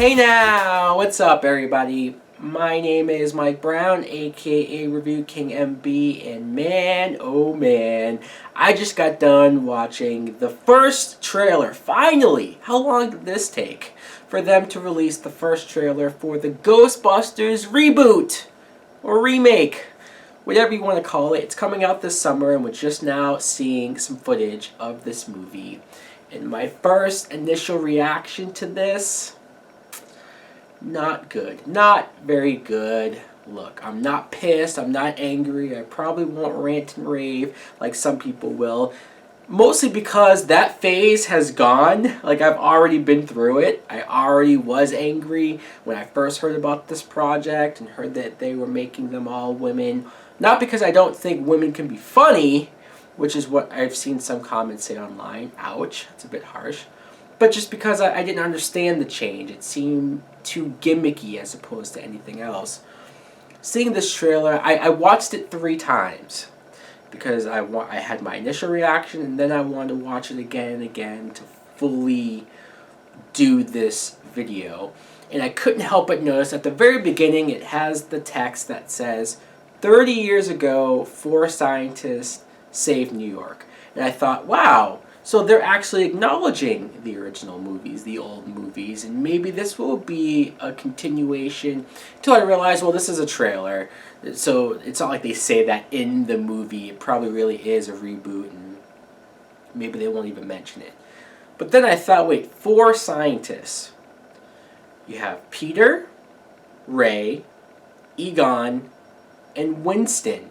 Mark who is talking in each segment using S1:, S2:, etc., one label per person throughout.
S1: Hey now, what's up everybody? My name is Mike Brown, aka ReviewKingMB, and man, oh man, I just got done watching the first trailer, finally! How long did this take? For them to release the first trailer for the Ghostbusters reboot, or remake, whatever you want to call it. It's coming out this summer, and we're just now seeing some footage of this movie. And my first initial reaction to this, not good. Not very good. Look, I'm not pissed, I'm not angry, I probably won't rant and rave like some people will. Mostly because that phase has gone. Like, I've already been through it. I already was angry when I first heard about this project and heard that they were making them all women. Not because I don't think women can be funny, which is what I've seen some comments say online. Ouch, that's a bit harsh. But just because I didn't understand the change. It seemed too gimmicky as opposed to anything else. Seeing this trailer, I watched it 3 times. Because I had my initial reaction, and then I wanted to watch it again and again to fully do this video. And I couldn't help but notice at the very beginning it has the text that says, 30 years ago, 4 scientists saved New York. And I thought, wow, so they're actually acknowledging the original movies, the old movies, and maybe this will be a continuation, until I realized, well, this is a trailer, so it's not like they say that in the movie. It probably really is a reboot, and maybe they won't even mention it. But then I thought, wait, 4 scientists. You have Peter, Ray, Egon, and Winston.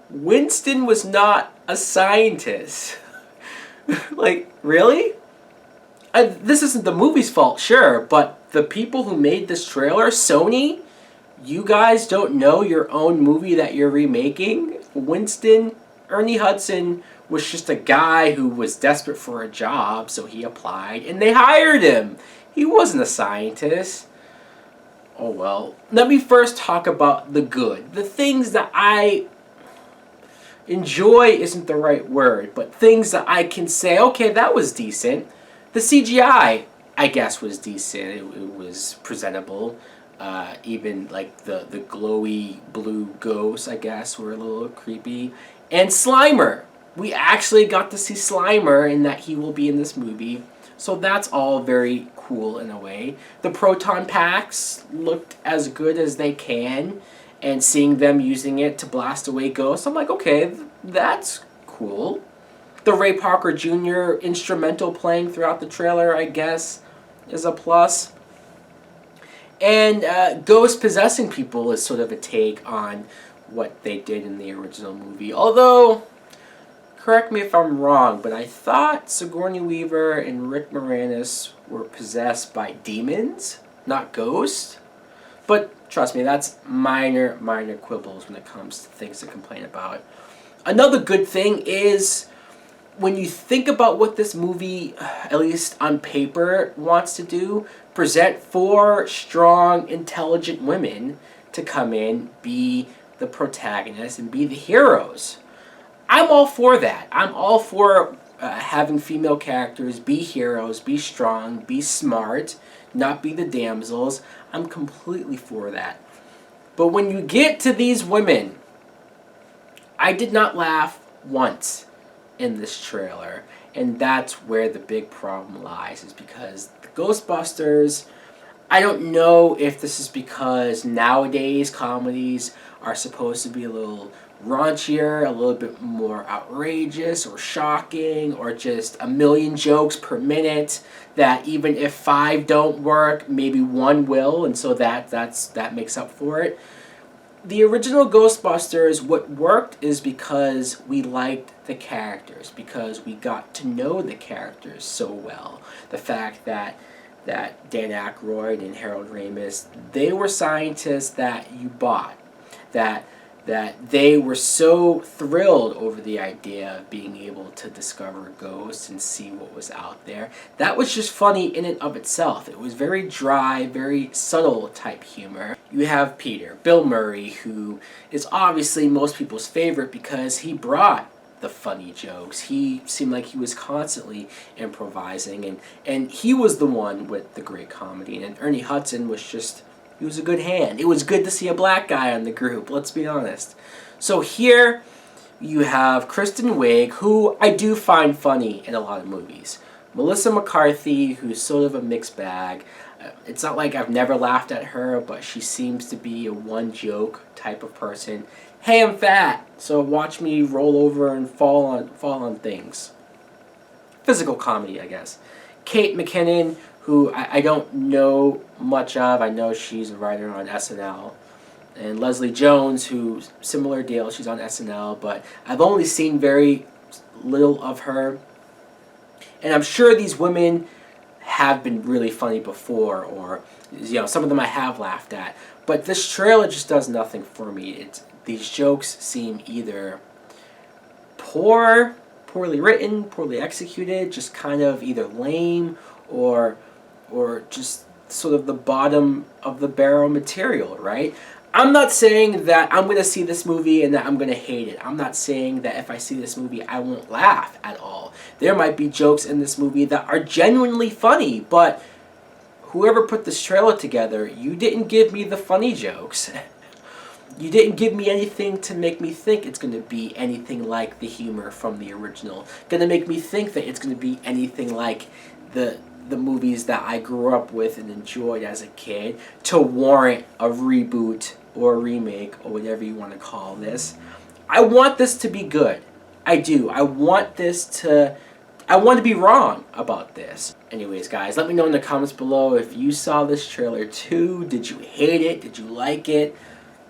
S1: Winston was not a scientist. Like, really? This isn't the movie's fault, sure, but the people who made this trailer, Sony, you guys don't know your own movie that you're remaking? Winston, Ernie Hudson, was just a guy who was desperate for a job, so he applied, and they hired him. He wasn't a scientist. Oh well. Let me first talk about the good. The things that I enjoy isn't the right word, but things that I can say, okay, that was decent. The CGI, I guess, was decent. It was presentable. Even like the glowy blue ghosts, I guess, were a little creepy. And Slimer. We actually got to see Slimer, and that he will be in this movie. So that's all very cool in a way. The proton packs looked as good as they can. And seeing them using it to blast away ghosts, I'm like, okay, that's cool. The Ray Parker Jr. instrumental playing throughout the trailer, I guess, is a plus. And ghosts possessing people is sort of a take on what they did in the original movie. Although, correct me if I'm wrong, but I thought Sigourney Weaver and Rick Moranis were possessed by demons, not ghosts. But trust me, that's minor quibbles when it comes to things to complain about. Another good thing is, when you think about what this movie, at least on paper, wants to do, present 4 strong, intelligent women to come in, be the protagonists, and be the heroes. I'm all for that. I'm all for having female characters be heroes, be strong, be smart, not be the damsels. I'm completely for that. But when you get to these women, I did not laugh once in this trailer. And that's where the big problem lies, is because the Ghostbusters, I don't know if this is because nowadays comedies are supposed to be a little raunchier, a little bit more outrageous or shocking, or just a million jokes per minute, that even if 5 don't work, maybe 1 will, and so that makes up for it. The original Ghostbusters, what worked is because we liked the characters, because we got to know the characters so well. The fact that Dan Aykroyd and Harold Ramis, they were scientists that you bought, that they were so thrilled over the idea of being able to discover ghosts and see what was out there. That was just funny in and of itself. It was very dry, very subtle type humor. You have Peter, Bill Murray, who is obviously most people's favorite because he brought the funny jokes. He seemed like he was constantly improvising, and he was the one with the great comedy. And Ernie Hudson was just, he was a good hand. It was good to see a black guy on the group, let's be honest. So here you have Kristen Wiig, who I do find funny in a lot of movies. Melissa McCarthy, who's sort of a mixed bag. It's not like I've never laughed at her, but she seems to be a one-joke type of person. Hey, I'm fat, so watch me roll over and fall on things. Physical comedy, I guess. Kate McKinnon, who I don't know much of. I know she's a writer on SNL. And Leslie Jones, who, similar deal, she's on SNL, but I've only seen very little of her. And I'm sure these women have been really funny before, or some of them I have laughed at. But this trailer just does nothing for me. These jokes seem either poorly written, poorly executed, just kind of either lame or just sort of the bottom of the barrel material, right? I'm not saying that I'm going to see this movie and that I'm going to hate it. I'm not saying that if I see this movie I won't laugh at all. There might be jokes in this movie that are genuinely funny, but whoever put this trailer together, you didn't give me the funny jokes. You didn't give me anything to make me think it's going to be anything like the humor from the original. Going to make me think that it's going to be anything like the movies that I grew up with and enjoyed as a kid to warrant a reboot or a remake or whatever you want to call this. I want this to be good. I do. I want to be wrong about this. Anyways, guys, let me know in the comments below if you saw this trailer too. Did you hate it? Did you like it?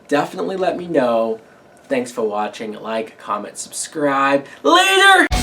S1: Definitely let me know. Thanks for watching. Like, comment, subscribe. Later!